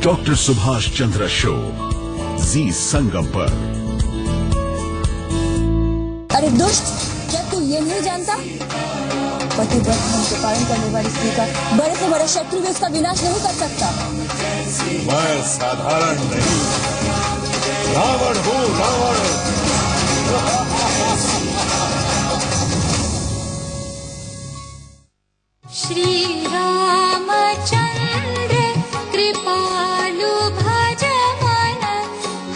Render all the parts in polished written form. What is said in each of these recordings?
Doctor Subhash Chandra show जी संगम पर। अरे दुष्ट, क्या तू ये नहीं जानता? पतिव्रत धर्म को पालन करने वाली स्त्री का बड़े से बड़े शत्रु भी उसका विनाश नहीं कर सकता। मैं साधारण नहीं, रावण हूँ, रावण। श्री रामचंद्र कृपालु भज मन,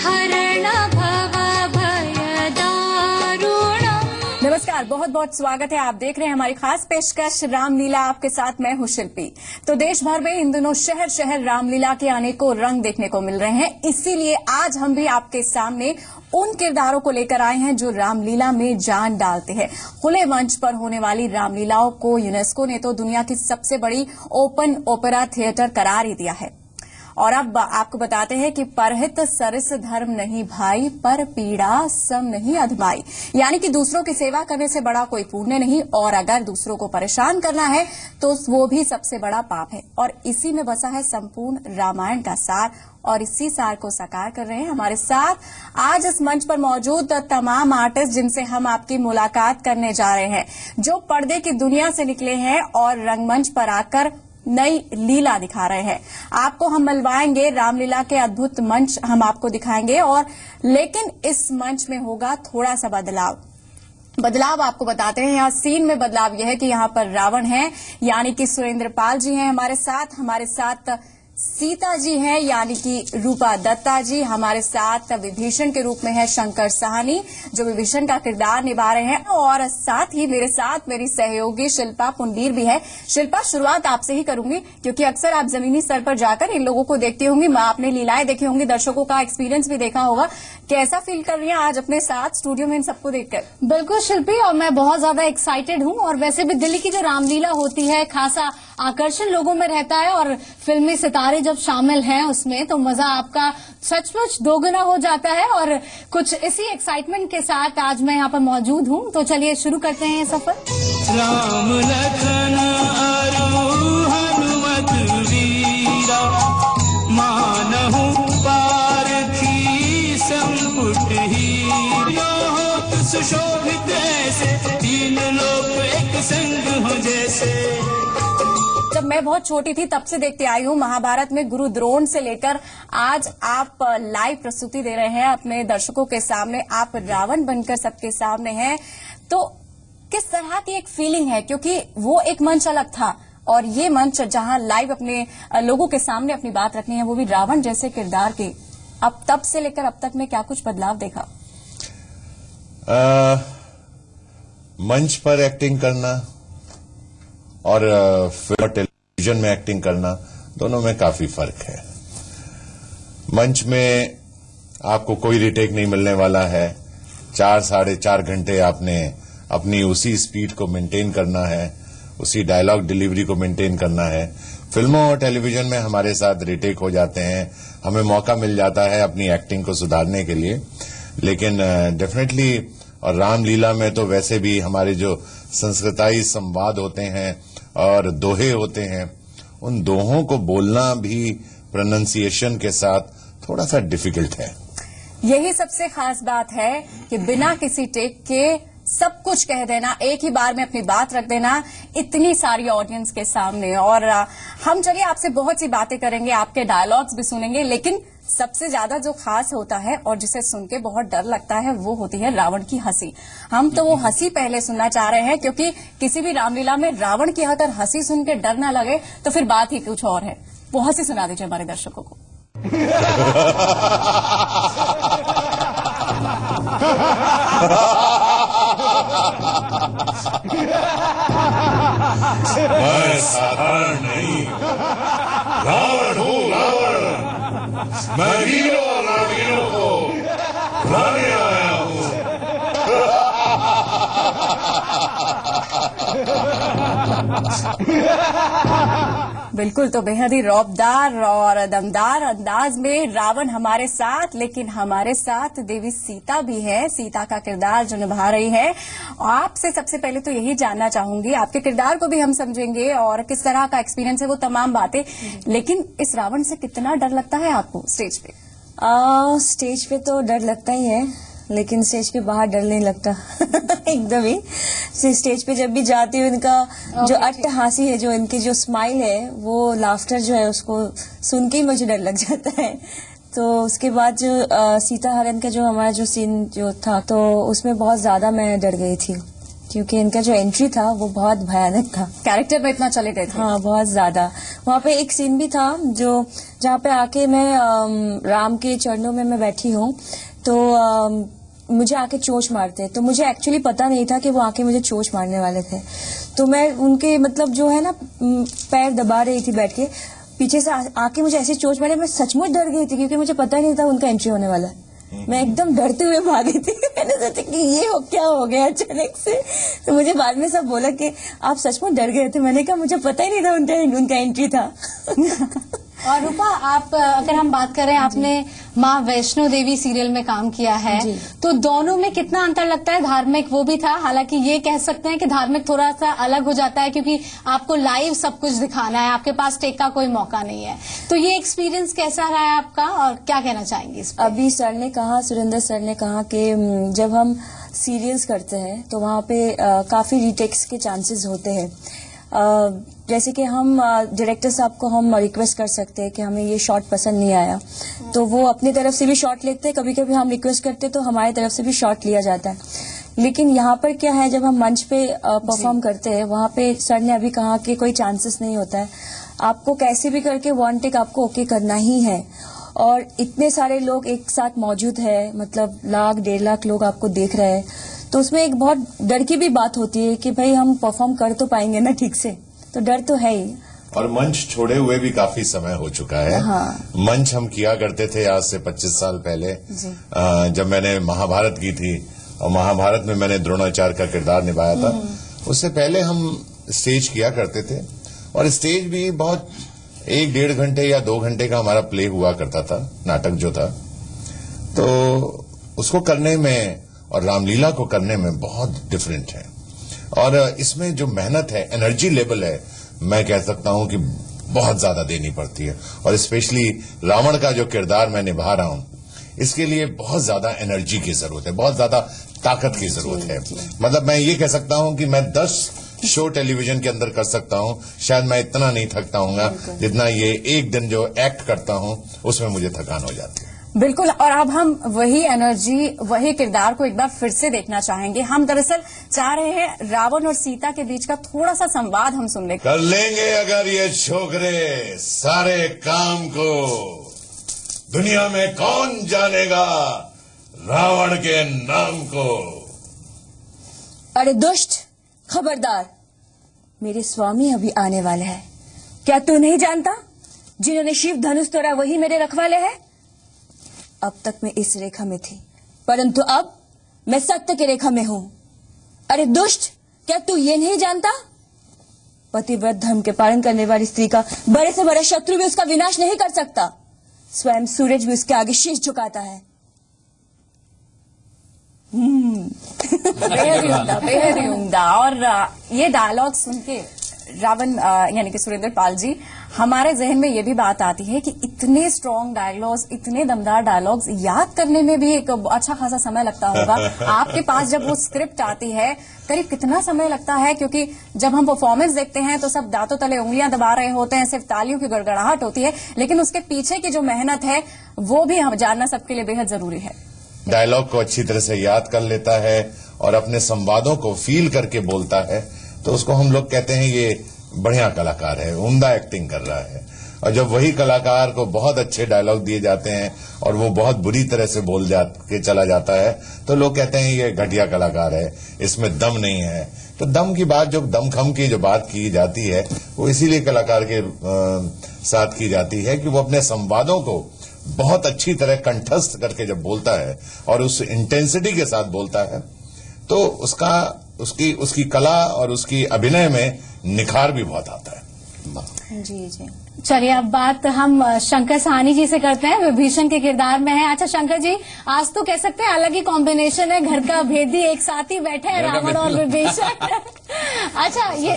हरण भव भय दारुणम्। नमस्कार, बहुत बहुत स्वागत है। आप देख रहे हैं हमारी खास पेशकश रामलीला। आपके साथ मैं हूं शिल्पी। तो देश भर में इन दिनों शहर शहर रामलीला के अनेकों रंग देखने को मिल रहे हैं। इसीलिए आज हम भी आपके सामने उन किरदारों को लेकर आए हैं जो रामलीला में जान डालते हैं। खुले मंच पर होने वाली रामलीलाओं को यूनेस्को ने तो दुनिया की सबसे बड़ी ओपन ओपेरा थिएटर करार ही दिया है। और अब आपको बताते हैं कि परहित सरिस धर्म नहीं भाई, पर पीड़ा सम नहीं अधमाई। यानी कि दूसरों की सेवा करने से बड़ा कोई पुण्य नहीं, और अगर दूसरों को परेशान करना है तो वो भी सबसे बड़ा पाप है। और इसी में बसा है संपूर्ण रामायण का सार, और इसी सार को साकार कर रहे हैं हमारे साथ आज इस मंच पर मौजूद तमाम आर्टिस्ट जिनसे हम आपकी मुलाकात करने जा रहे हैं, जो पर्दे की दुनिया से निकले हैं और रंगमंच पर आकर नई लीला दिखा रहे हैं। आपको हम मिलवाएंगे रामलीला के अद्भुत मंच, हम आपको दिखाएंगे। और लेकिन इस मंच में होगा थोड़ा सा बदलाव आपको बताते हैं। यहाँ सीन में बदलाव यह है कि यहाँ पर रावण है, यानी कि सुरेंद्र पाल जी हैं हमारे साथ सीता जी हैं, यानी कि रूपा दत्ता जी। हमारे साथ विभीषण के रूप में है शंकर साहनी, जो विभीषण का किरदार निभा रहे हैं। और साथ ही मेरे साथ मेरी सहयोगी शिल्पा पुंडीर भी है। शिल्पा, शुरुआत आपसे ही करूंगी, क्योंकि अक्सर आप जमीनी स्तर पर जाकर इन लोगों को देखती होंगी, आपने लीलाएं देखी होंगी, दर्शकों का एक्सपीरियंस भी देखा होगा। कैसा फील कर रही हैं आज अपने साथ स्टूडियो में इन सबको देखकर? बिल्कुल शिल्पी, और मैं बहुत ज्यादा एक्साइटेड हूँ। और वैसे भी दिल्ली की जो रामलीला होती है, खासा आकर्षण लोगों में रहता है, और फिल्मी सितारे जब शामिल हैं उसमें तो मजा आपका सचमुच दोगुना हो जाता है। और कुछ इसी एक्साइटमेंट के साथ आज मैं यहाँ पर मौजूद हूँ, तो चलिए शुरू करते हैं ये सफर। राम लखन हनुमत वीरा, मानहु पारथी संपुट हीरा, सुशोभित ऐसे तीन लोक एक संग हो जैसे। जब मैं बहुत छोटी थी तब से देखते आई हूँ, महाभारत में गुरु द्रोण से लेकर आज आप लाइव प्रस्तुति दे रहे हैं अपने दर्शकों के सामने। आप रावण बनकर सबके सामने हैं, तो किस तरह की एक फीलिंग है? क्योंकि वो एक मंच अलग था, और ये मंच जहां लाइव अपने लोगों के सामने अपनी बात रखनी है, वो भी रावण जैसे किरदार के। अब तब से लेकर अब तक में क्या कुछ बदलाव देखा? मंच पर एक्टिंग करना और फिल्म और टेलीविजन में एक्टिंग करना, दोनों में काफी फर्क है। मंच में आपको कोई रिटेक नहीं मिलने वाला है। 4-4.5 घंटे आपने अपनी उसी स्पीड को मेंटेन करना है, उसी डायलॉग डिलीवरी को मेंटेन करना है। फिल्मों और टेलीविजन में हमारे साथ रिटेक हो जाते हैं, हमें मौका मिल जाता है अपनी एक्टिंग को सुधारने के लिए। लेकिन डेफिनेटली, और रामलीला में तो वैसे भी हमारे जो संस्कृताई संवाद होते हैं और दोहे होते हैं, उन दोहों को बोलना भी प्रोनाउंसिएशन के साथ थोड़ा सा डिफिकल्ट है। यही सबसे खास बात है कि बिना किसी टेक के सब कुछ कह देना, एक ही बार में अपनी बात रख देना इतनी सारी ऑडियंस के सामने। और हम चलिए आपसे बहुत सी बातें करेंगे, आपके डायलॉग्स भी सुनेंगे, लेकिन सबसे ज्यादा जो खास होता है और जिसे सुन के बहुत डर लगता है, वो होती है रावण की हंसी। हम तो वो हंसी पहले सुनना चाह रहे हैं, क्योंकि किसी भी रामलीला में रावण की अगर हंसी सुन के डर ना लगे तो फिर बात ही कुछ और है। वो हंसी सुना दीजिए हमारे दर्शकों को। मैं साधारण नहीं, रावण हूँ, रावण। मैं वीरों और रावणों को लाने आया हूँ। बिल्कुल, तो बेहद ही रौबदार और दमदार अंदाज में रावण हमारे साथ, लेकिन हमारे साथ देवी सीता भी है। सीता का किरदार जो निभा रही है। आपसे सबसे पहले तो यही जानना चाहूंगी, आपके किरदार को भी हम समझेंगे और किस तरह का एक्सपीरियंस है, वो तमाम बातें, लेकिन इस रावण से कितना डर लगता है आपको स्टेज पे? स्टेज पे तो डर लगता ही है, लेकिन स्टेज के बाहर डर नहीं लगता। एकदम ही स्टेज पे जब भी जाती हूँ, इनका जो अट्टहासी है, जो इनकी जो स्माइल है, वो लाफ्टर जो है, उसको सुन के ही मुझे डर लग जाता है। तो उसके बाद जो सीता हरण का जो हमारा जो सीन जो था, तो उसमें बहुत ज्यादा मैं डर गई थी, क्योंकि इनका जो एंट्री था वो बहुत भयानक था। कैरेक्टर में इतना चले गए थे। हाँ, बहुत ज्यादा। वहाँ पे एक सीन भी था जो जहाँ पे आके मैं राम के चरणों में मैं बैठी हूँ, तो मुझे आके चोंच मारते, तो मुझे एक्चुअली पता नहीं था कि वो आके मुझे चोंच मारने वाले थे। तो मैं उनके मतलब जो है ना, पैर दबा रही थी बैठ के, पीछे से आके मुझे ऐसे चोंच मारे, मैं सचमुच डर गई थी, क्योंकि मुझे पता ही नहीं था उनका एंट्री होने वाला है। मैं एकदम डरते हुए भागी थी। मैंने सोचा कि ये क्या हो गया अचानक से। तो मुझे बाद में सब बोला कि आप सचमुच डर गए थे। मैंने कहा मुझे पता ही नहीं था उनका एंट्री था। और रूपा, आप अगर हम बात करें, आपने माँ वैष्णो देवी सीरियल में काम किया है, तो दोनों में कितना अंतर लगता है? धार्मिक वो भी था, हालांकि ये कह सकते हैं कि धार्मिक थोड़ा सा अलग हो जाता है, क्योंकि आपको लाइव सब कुछ दिखाना है, आपके पास टेक का कोई मौका नहीं है। तो ये एक्सपीरियंस कैसा रहा है आपका, और क्या कहना चाहेंगे इस पर? अभी सर ने कहा, सुरेंद्र सर ने कहा कि जब हम सीरियल्स करते हैं तो वहाँ पे काफी रीटेक्स के चांसेस होते हैं। जैसे कि हम डायरेक्टर साहब को हम रिक्वेस्ट कर सकते हैं कि हमें ये शॉट पसंद नहीं आया, तो वो अपनी तरफ से भी शॉट लेते हैं। कभी कभी हम रिक्वेस्ट करते हैं तो हमारी तरफ से भी शॉट लिया जाता है। लेकिन यहाँ पर क्या है, जब हम मंच पे परफॉर्म करते हैं, वहाँ पे सर ने अभी कहा कि कोई चांसेस नहीं होता है, आपको कैसे भी करके वन टेक आपको ओके करना ही है। और इतने सारे लोग एक साथ मौजूद है, मतलब 1,00,000 1.5 लाख लोग आपको देख रहे हैं, तो उसमें एक बहुत डर की भी बात होती है कि भाई हम परफॉर्म कर तो पाएंगे ना ठीक से, तो डर तो है ही। और मंच छोड़े हुए भी काफी समय हो चुका है। हाँ। मंच हम किया करते थे आज से 25 साल पहले, जब मैंने महाभारत की थी, और महाभारत में मैंने द्रोणाचार्य का किरदार निभाया था। उससे पहले हम स्टेज किया करते थे, और स्टेज भी बहुत 1-1.5 घंटे या 2 घंटे का हमारा प्ले हुआ करता था, नाटक जो था। तो उसको करने में और रामलीला को करने में बहुत डिफरेंट है। और इसमें जो मेहनत है, एनर्जी लेवल है, मैं कह सकता हूं कि बहुत ज्यादा देनी पड़ती है। और स्पेशली रावण का जो किरदार मैं निभा रहा हूं, इसके लिए बहुत ज्यादा एनर्जी की जरूरत है, बहुत ज्यादा ताकत की जरूरत है। मतलब मैं ये कह सकता हूं कि मैं 10 शो टेलीविजन के अंदर कर सकता हूं, शायद मैं इतना नहीं थकता हूंगा जितना ये एक दिन जो एक्ट करता हूं उसमें मुझे थकान हो जाती है। बिल्कुल, और अब हम वही एनर्जी, वही किरदार को एक बार फिर से देखना चाहेंगे। हम दरअसल चाह रहे हैं रावण और सीता के बीच का थोड़ा सा संवाद हम सुनने का। कर लेंगे अगर ये छोकरे सारे काम को, दुनिया में कौन जानेगा रावण के नाम को। अरे दुष्ट, खबरदार, मेरे स्वामी अभी आने वाले हैं। क्या तू नहीं जानता, जिन्होंने शिव धनुष तोड़ा वही मेरे रखवाले हैं? अब तक मैं इस रेखा में थी, परंतु अब मैं सत्य की रेखा में हूं। अरे दुष्ट, क्या तू ये नहीं जानता, पतिव्रत धर्म के पालन करने वाली स्त्री का बड़े से बड़ा शत्रु भी उसका विनाश नहीं कर सकता। स्वयं सूरज भी उसके आगे शीश झुकाता है। बेहद ही उम्दा। और ये डायलॉग सुन के रावण यानी कि सुरेंद्र पाल जी, हमारे जहन में ये भी बात आती है कि इतने स्ट्रॉन्ग डायलॉग्स, इतने दमदार डायलॉग्स याद करने में भी एक अच्छा खासा समय लगता होगा। आपके पास जब वो स्क्रिप्ट आती है, करीब कितना समय लगता है? क्योंकि जब हम परफॉर्मेंस देखते हैं तो सब दांतों तले उंगलियां दबा रहे होते हैं, सिर्फ तालियों की गड़गड़ाहट होती है, लेकिन उसके पीछे की जो मेहनत है वो भी हम जानना सबके लिए बेहद जरूरी है। डायलॉग को अच्छी तरह से याद कर लेता है और अपने संवादों को फील करके बोलता है, तो उसको हम लोग कहते हैं ये बढ़िया कलाकार है, उम्दा एक्टिंग कर रहा है। और जब वही कलाकार को बहुत अच्छे डायलॉग दिए जाते हैं और वो बहुत बुरी तरह से बोल के चला जाता है, तो लोग कहते हैं ये घटिया कलाकार है, इसमें दम नहीं है। तो दम की बात, जो दमखम की जो बात की जाती है, वो इसीलिए कलाकार के साथ की जाती है कि वो अपने संवादों को बहुत अच्छी तरह कंठस्थ करके जब बोलता है और उस इंटेंसिटी के साथ बोलता है, तो उसका उसकी कला और उसकी अभिनय में निखार भी बहुत आता है। जी जी। चलिए अब बात हम शंकर सहानी जी से करते हैं, विभीषण के किरदार में है। अच्छा शंकर जी, आज तो कह सकते हैं अलग ही कॉम्बिनेशन है, घर का भेदी एक साथ ही बैठे हैं, रावण और विभीषण। अच्छा ये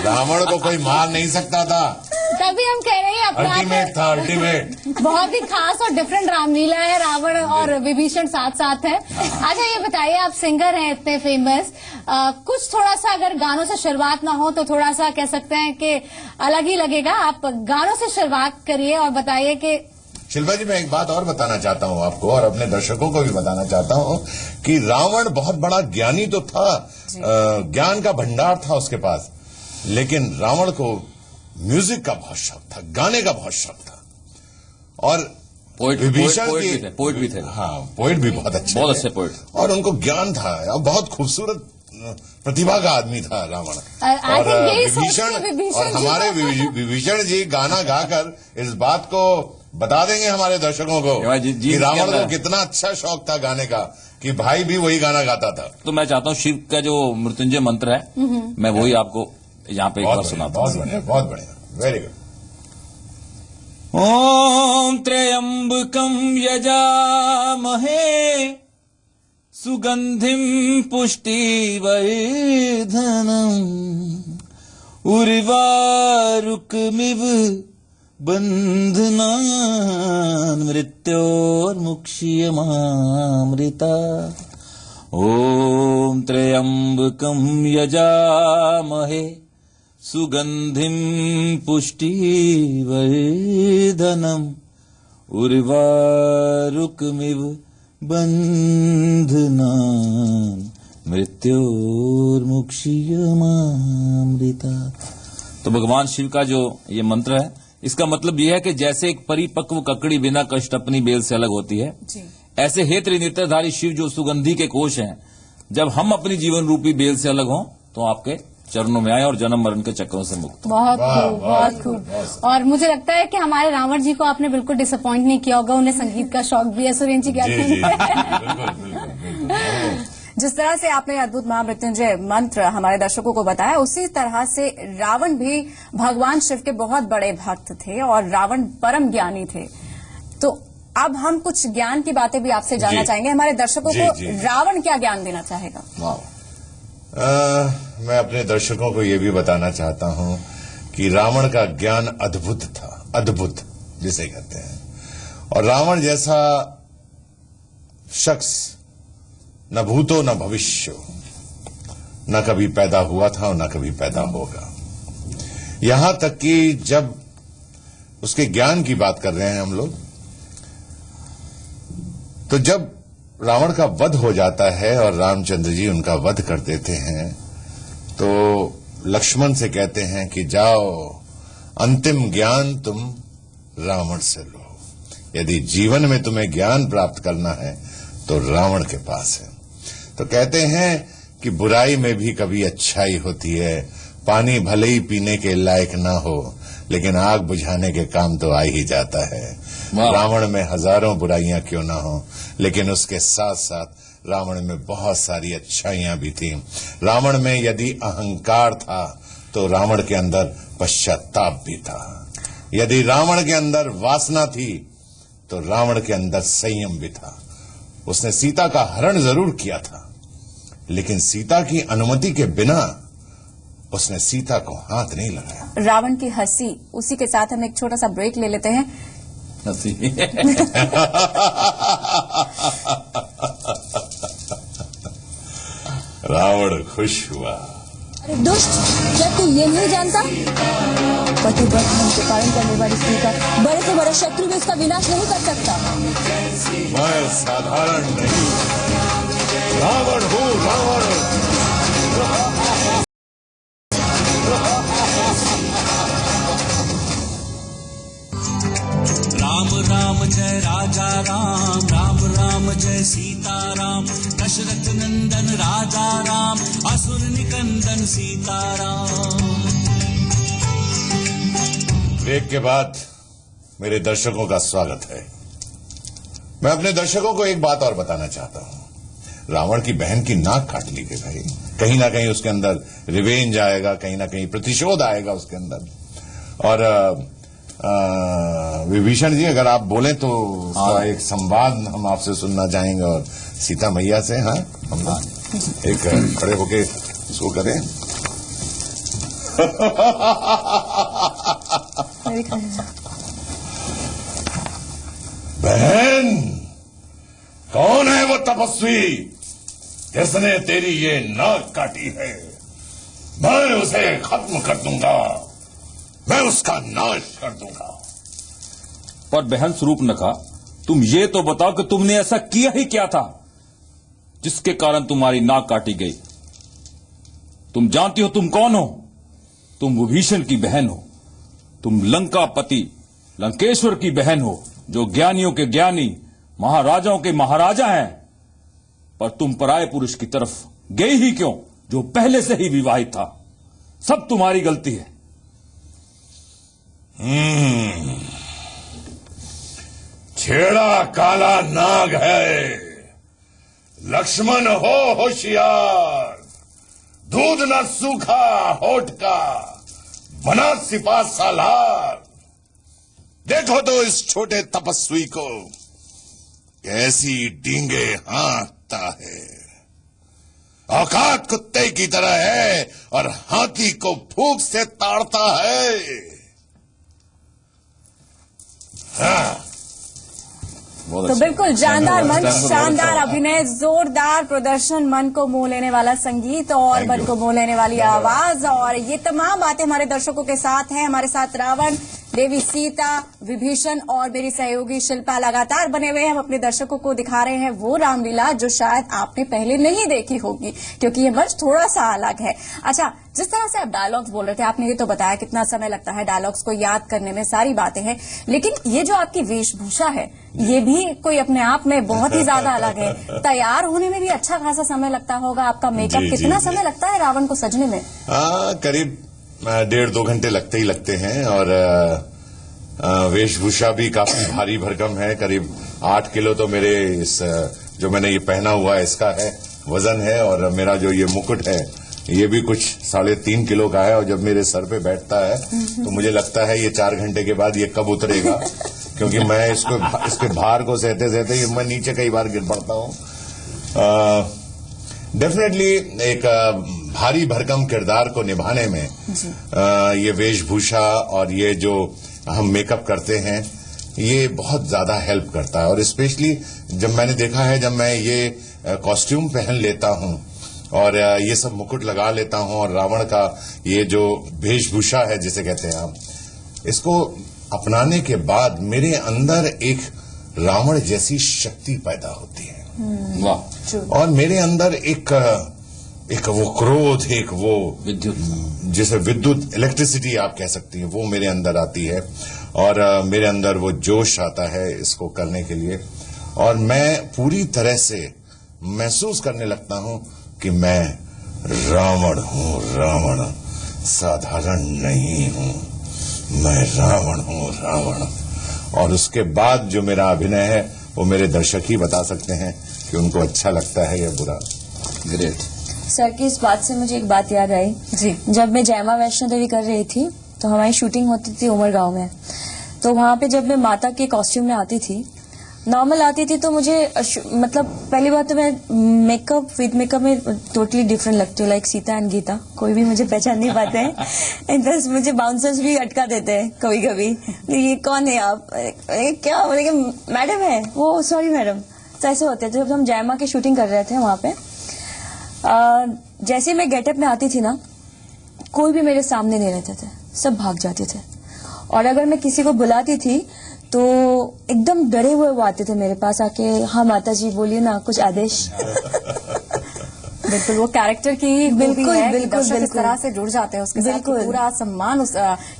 रावण को कोई मार नहीं सकता था, तभी हम कह रहे हैं अपना अल्टीमेट था, अल्टीमेट। बहुत ही खास और डिफरेंट रामलीला है, रावण और विभीषण साथ साथ है। अच्छा ये बताइए, आप सिंगर हैं इतने फेमस, कुछ थोड़ा सा अगर गानों से शुरुआत ना हो तो थोड़ा सा कह सकते हैं कि अलग ही लगेगा, आप गानों से शुरुआत करिए और बताइए कि। शिल्पा जी, मैं एक बात और बताना चाहता हूं आपको और अपने दर्शकों को भी बताना चाहता हूं कि रावण बहुत बड़ा ज्ञानी तो था, ज्ञान का भंडार था उसके पास, लेकिन रावण को म्यूजिक का बहुत शौक था, गाने का बहुत शौक था। और विभीषण पोइट भी थे। हाँ, पोइट भी बहुत अच्छे पोइट, और उनको ज्ञान था और बहुत खूबसूरत प्रतिभा का आदमी था रावण। और विभीषण और हमारे विभीषण जी गाना गाकर इस बात को बता देंगे हमारे दर्शकों को कि रावण को कितना अच्छा शौक था गाने का, कि भाई भी वही गाना गाता था। तो मैं चाहता हूँ शिव का जो मृत्युंजय मंत्र है, मैं वही आपको यहाँ पे एक बार सुनाता हूँ। बहुत बढ़िया, बहुत बढ़िया, वेरी गुड। ओम त्र्यंबकं यजामहे सुगंधिं पुष्टिवर्धनम् उर्वारुकमिव बन्धनान् मृत्योर्मुक्ष्यमामृता। ओम त्र्यंबकं यजामहे सुगंधिं पुष्टिवर्धनम् उर्वारुकमिव बन्धनान् मृत्योर्मुक्ष्यमामृता। तो भगवान शिव का जो ये मंत्र है, इसका मतलब यह है कि जैसे एक परिपक्व ककड़ी बिना कष्ट अपनी बेल से अलग होती है, ऐसे हे त्रिनेत्रधारी शिव जो सुगंधि के कोश हैं, जब हम अपनी जीवन रूपी बेल से अलग हों तो आपके चरणों में आए और जन्म मरण के चक्रों से मुक्त। बहुत खूब, बहुत खूब। और मुझे लगता है कि हमारे रावण जी को आपने बिल्कुल डिसअपॉइंट नहीं किया होगा, उन्हें संगीत का शौक भी है। सुरेंद्र जी क्या कहेंगे? जिस तरह से आपने अद्भुत महामृत्युंजय मंत्र हमारे दर्शकों को बताया, उसी तरह से रावण भी भगवान शिव के बहुत बड़े भक्त थे और रावण परम ज्ञानी थे। तो अब हम कुछ ज्ञान की बातें भी आपसे जानना चाहेंगे, हमारे दर्शकों को रावण क्या ज्ञान देना चाहेगा? मैं अपने दर्शकों को ये भी बताना चाहता हूं कि रावण का ज्ञान अद्भुत था, अद्भुत जिसे कहते हैं। और रावण जैसा शख्स न भूतो न भविष्य, न कभी पैदा हुआ था और न कभी पैदा होगा। यहां तक कि जब उसके ज्ञान की बात कर रहे हैं हम लोग, तो जब रावण का वध हो जाता है और रामचंद्र जी उनका वध कर देते हैं, तो लक्ष्मण से कहते हैं कि जाओ अंतिम ज्ञान तुम रावण से लो। यदि जीवन में तुम्हें ज्ञान प्राप्त करना है तो रावण के पास है। तो कहते हैं कि बुराई में भी कभी अच्छाई होती है, पानी भले ही पीने के लायक ना हो लेकिन आग बुझाने के काम तो आ ही जाता है। रावण में हजारों बुराइयां क्यों ना हो, लेकिन उसके साथ साथ रावण में बहुत सारी अच्छाइयां भी थी। रावण में यदि अहंकार था तो रावण के अंदर पश्चाताप भी था। यदि रावण के अंदर वासना थी तो रावण के अंदर संयम भी था। उसने सीता का हरण जरूर किया था, लेकिन सीता की अनुमति के बिना उसने सीता को हाथ नहीं लगाया। रावण की हंसी, उसी के साथ हम एक छोटा सा ब्रेक ले लेते हैं। हंसी रावण खुश हुआ। अरे दुष्ट, क्या तू ये नहीं जानता? पतिव्रत धर्म के पालन करने वाली स्त्री का बड़े से बड़ा शत्रु भी उसका विनाश नहीं कर सकता। मैं साधारण नहीं, रावण हूँ, रावण। राम राम जय राजा राम, राम राम जय सीता राम, दशरथ नंदन राजा राम, असुर निकंदन सीता राम। ब्रेक के बाद मेरे दर्शकों का स्वागत है। मैं अपने दर्शकों को एक बात और बताना चाहता हूं। रावण की बहन की नाक काट ली गई भाई। कहीं ना कहीं उसके अंदर रिवेंज आएगा, कहीं ना कहीं प्रतिशोध आएगा उसके अंदर। और विभीषण जी, अगर आप बोलें तो उसका एक संवाद हम आपसे सुनना चाहेंगे और सीता मैया से। हाँ, हम एक खड़े होके इसको करें। बहन, कौन है वो तपस्वी जिसने तेरी ये नाक काटी है? मैं उसे खत्म कर दूंगा, मैं उसका नाश कर दूंगा। पर बहन स्वरूपनखा, तुम ये तो बताओ कि तुमने ऐसा किया ही क्या था जिसके कारण तुम्हारी नाक काटी गई? तुम जानती हो तुम कौन हो? तुम विभीषण की बहन हो। तुम लंकापति लंकेश्वर की बहन हो, जो ज्ञानियों के ज्ञानी, महाराजाओं के महाराजा हैं। पर तुम पराये पुरुष की तरफ गई ही क्यों, जो पहले से ही विवाहित था? सब तुम्हारी गलती है। छेड़ा काला नाग है, लक्ष्मण हो होशियार। दूध न सूखा होठ का, बना सिपा सालार। देखो तो इस छोटे तपस्वी को, कैसी डींगे हाँकता है। औकात कुत्ते की तरह है और हाथी को फूंक से ताड़ता है। हाँ। तो बिल्कुल जानदार मंच, शानदार अभिनय, जोरदार प्रदर्शन, मन को मोह लेने वाला संगीत और मन को मोह लेने वाली आवाज, और ये तमाम बातें हमारे दर्शकों के साथ हैं। हमारे साथ रावण, देवी सीता, विभीषण और मेरी सहयोगी शिल्पा लगातार बने हुए हैं। हम अपने दर्शकों को दिखा रहे हैं वो रामलीला जो शायद आपने पहले नहीं देखी होगी, क्योंकि ये मंच थोड़ा सा अलग है। अच्छा, जिस तरह से आप डायलॉग्स बोल रहे थे, आपने ये तो बताया कितना समय लगता है डायलॉग्स को याद करने में, सारी बातें हैं, लेकिन ये जो आपकी वेशभूषा है ये भी कोई अपने आप में बहुत ही ज्यादा अलग है। तैयार होने में भी अच्छा खासा समय लगता होगा। आपका मेकअप कितना समय लगता है रावण को सजने में? करीब 1.5-2 घंटे लगते ही लगते हैं। और वेशभूषा भी काफी भारी भरकम है। करीब 8 किलो तो मेरे इस जो मैंने ये पहना हुआ है इसका है, वजन है। और मेरा जो ये मुकुट है ये भी कुछ 3.5 किलो का है। और जब मेरे सर पे बैठता है तो मुझे लगता है ये 4 घंटे के बाद ये कब उतरेगा, क्योंकि मैं इसके भार को सहते सहते मैं नीचे कई बार गिर पड़ता हूँ। डेफिनेटली एक भारी भरकम किरदार को निभाने में ये वेशभूषा और ये जो हम मेकअप करते हैं ये बहुत ज्यादा हेल्प करता है। और स्पेशली जब मैंने देखा है, जब मैं ये कॉस्ट्यूम पहन लेता हूँ और ये सब मुकुट लगा लेता हूँ और रावण का ये जो वेशभूषा है जिसे कहते हैं हम, इसको अपनाने के बाद मेरे अंदर एक रावण जैसी शक्ति पैदा होती है। वाह। और मेरे अंदर एक वो क्रोध, एक वो विद्युत, जैसे विद्युत, इलेक्ट्रिसिटी आप कह सकती हैं, वो मेरे अंदर आती है। और मेरे अंदर वो जोश आता है इसको करने के लिए। और मैं पूरी तरह से महसूस करने लगता हूं कि मैं रावण हूं, रावण, साधारण नहीं हूं, मैं रावण हूं, रावण। और उसके बाद जो मेरा अभिनय है वो मेरे दर्शक ही बता सकते हैं कि उनको अच्छा लगता है या बुरा। ग्रेट। सर की इस बात से मुझे एक बात याद आई जी। जब मैं जयमा वैष्णो देवी कर रही थी तो हमारी शूटिंग होती थी उमरगांव में। तो वहां पे जब मैं माता के कॉस्ट्यूम में आती थी, नॉर्मल आती थी, तो मुझे मतलब पहली बात तो मैं विद मेकअप में टोटली डिफरेंट लगती हूँ, लाइक सीता एंड गीता। कोई भी मुझे पहचान नहीं पाते हैं। बस मुझे बाउंसर्स भी अटका देते हैं कभी कभी, ये कौन है आप, क्या बोले, मैडम है वो, सॉरी मैडम। तो ऐसे होते थे। जब हम जयमा की शूटिंग कर रहे थे वहां पे, जैसे मैं गेटअप में आती थी ना, कोई भी मेरे सामने नहीं रहते थे, सब भाग जाते थे। और अगर मैं किसी को बुलाती थी तो एकदम डरे हुए वो आते थे मेरे पास आके, हाँ माता जी बोलिए ना, कुछ आदेश। बिल्कुल वो कैरेक्टर की खूबी है कि बिल्कुल, दर्शक इस बिल्कुल। तरह से जुड़ जाते हैं उसके साथ कि बिल्कुल। पूरा सम्मान उस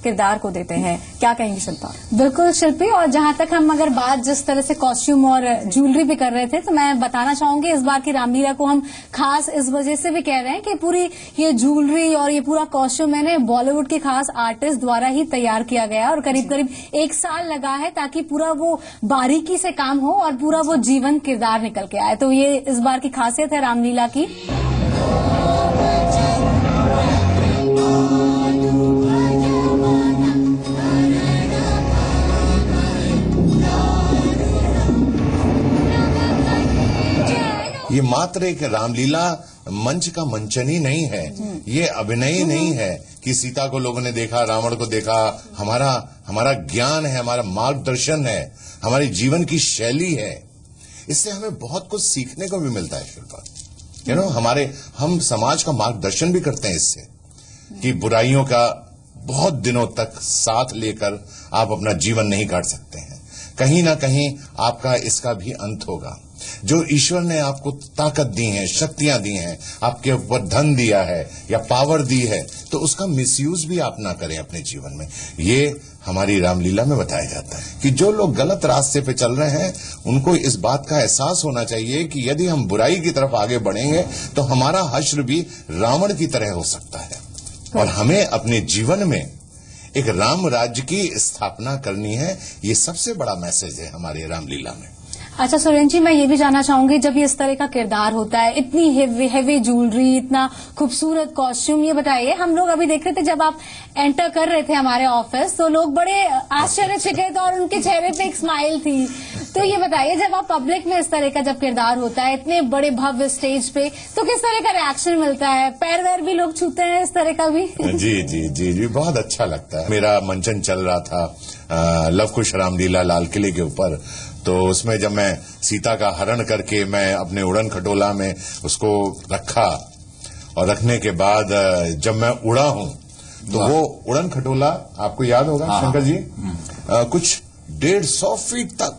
किरदार को देते हैं। क्या कहेंगी शिल्पा? बिल्कुल शिल्पी, और जहां तक हम अगर बात जिस तरह से कॉस्ट्यूम और ज्वेलरी भी कर रहे थे, तो मैं बताना चाहूंगी इस बार की रामलीला को हम खास इस वजह से भी कह रहे हैं कि पूरी ये ज्वेलरी और ये पूरा कॉस्ट्यूम मैंने बॉलीवुड के खास आर्टिस्ट द्वारा ही तैयार किया गया है और करीब करीब 1 साल लगा है ताकि पूरा वो बारीकी से काम हो और पूरा वो जीवन किरदार निकल के आए। तो ये इस बार की खासियत है रामलीला की। ये मात्र एक रामलीला मंच का मंचन ही नहीं है, ये अभिनय ही नहीं है कि सीता को लोगों ने देखा, रावण को देखा। हमारा ज्ञान है, हमारा मार्गदर्शन है, हमारी जीवन की शैली है। इससे हमें बहुत कुछ सीखने को भी मिलता है शिल्पा। हम समाज का मार्गदर्शन भी करते हैं इससे, कि बुराइयों का बहुत दिनों तक साथ लेकर आप अपना जीवन नहीं काट सकते हैं। कहीं ना कहीं आपका इसका भी अंत होगा। जो ईश्वर ने आपको ताकत दी है, शक्तियां दी हैं, आपके ऊपर धन दिया है या पावर दी है, तो उसका मिसयूज भी आप ना करें अपने जीवन में। ये हमारी रामलीला में बताया जाता है कि जो लोग गलत रास्ते पे चल रहे हैं उनको इस बात का एहसास होना चाहिए कि यदि हम बुराई की तरफ आगे बढ़ेंगे तो हमारा हश्र भी रावण की तरह हो सकता है, और हमें अपने जीवन में एक राम राज्य की स्थापना करनी है। ये सबसे बड़ा मैसेज है हमारे रामलीला में। अच्छा सुरेंद्र जी, मैं ये भी जानना चाहूंगी, जब ये इस तरह का किरदार होता है, इतनी हेवी ज्वेलरी, इतना खूबसूरत कॉस्ट्यूम, ये बताइए, हम लोग अभी देख रहे थे जब आप एंटर कर रहे थे हमारे ऑफिस तो लोग बड़े आश्चर्यचकित और उनके चेहरे पे एक स्माइल थी। तो ये बताइए, जब आप पब्लिक में इस तरह का जब किरदार होता है इतने बड़े भव्य स्टेज पे, तो किस तरह का रिएक्शन मिलता है? पैर वैर भी लोग छूते हैं इस तरह का भी? जी जी जी जी, बहुत अच्छा लगता है। मेरा मंचन चल रहा था लव कुश रामलीला लाल किले के ऊपर, तो उसमें जब मैं सीता का हरण करके मैं अपने उड़न खटोला में उसको रखा, और रखने के बाद जब मैं उड़ा हूं तो वो उड़न खटोला आपको याद होगा शंकर जी, कुछ 150 फीट तक,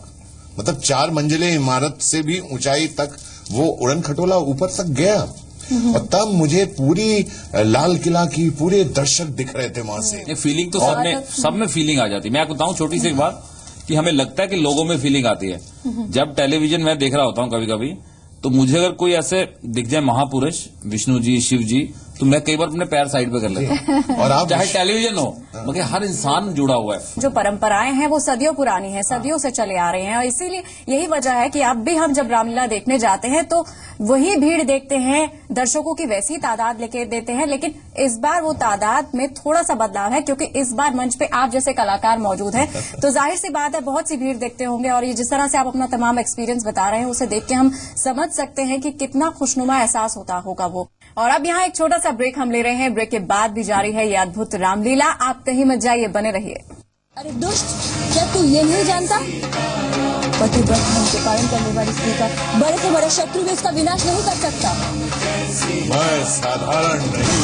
मतलब 4 मंजिले इमारत से भी ऊंचाई तक वो उड़न खटोला ऊपर तक गया। और तब मुझे पूरी लाल किला की पूरे दर्शक दिख रहे थे वहां से। ये फीलिंग तो सब में फीलिंग आ जाती है। मैं आपको बताऊं छोटी सी एक बात, कि हमें लगता है कि लोगों में फीलिंग आती है। जब टेलीविजन मैं देख रहा होता हूं कभी कभी, तो मुझे अगर कोई ऐसे दिख जाए महापुरुष, विष्णु जी, शिव जी, तो मैं कई बार अपने पैर साइड पे कर लेता हूं। और आप चाहे टेलीविजन हो, मगर हर इंसान जुड़ा हुआ है। जो परंपराएं हैं वो सदियों पुरानी हैं, सदियों से चले आ रहे हैं, और इसीलिए यही वजह है कि अब भी हम जब रामलीला देखने जाते हैं तो वही भीड़ देखते हैं, दर्शकों की वैसी तादाद लेके देते हैं। लेकिन इस बार वो तादाद में थोड़ा सा बदलाव है, क्योंकि इस बार मंच पे आप जैसे कलाकार मौजूद हैं, तो जाहिर सी बात है बहुत सी भीड़ देखते होंगे। और ये जिस तरह से आप अपना तमाम एक्सपीरियंस बता रहे हैं, उसे देख के हम समझ सकते हैं कि कितना खुशनुमा एहसास होता होगा वो। और अब यहाँ एक छोटा सा ब्रेक हम ले रहे हैं। ब्रेक के बाद भी जारी है ये अद्भुत रामलीला। आप कहीं मत जाइए, बने रहिए। अरे दुष्ट, क्या तू ये नहीं जानता? पतिव्रत होने के कारण करने वाली स्त्री का बड़े से बड़ा शत्रु भी इसका विनाश नहीं कर सकता। मैं साधारण नहीं,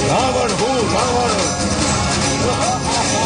रावण हूँ, रावण।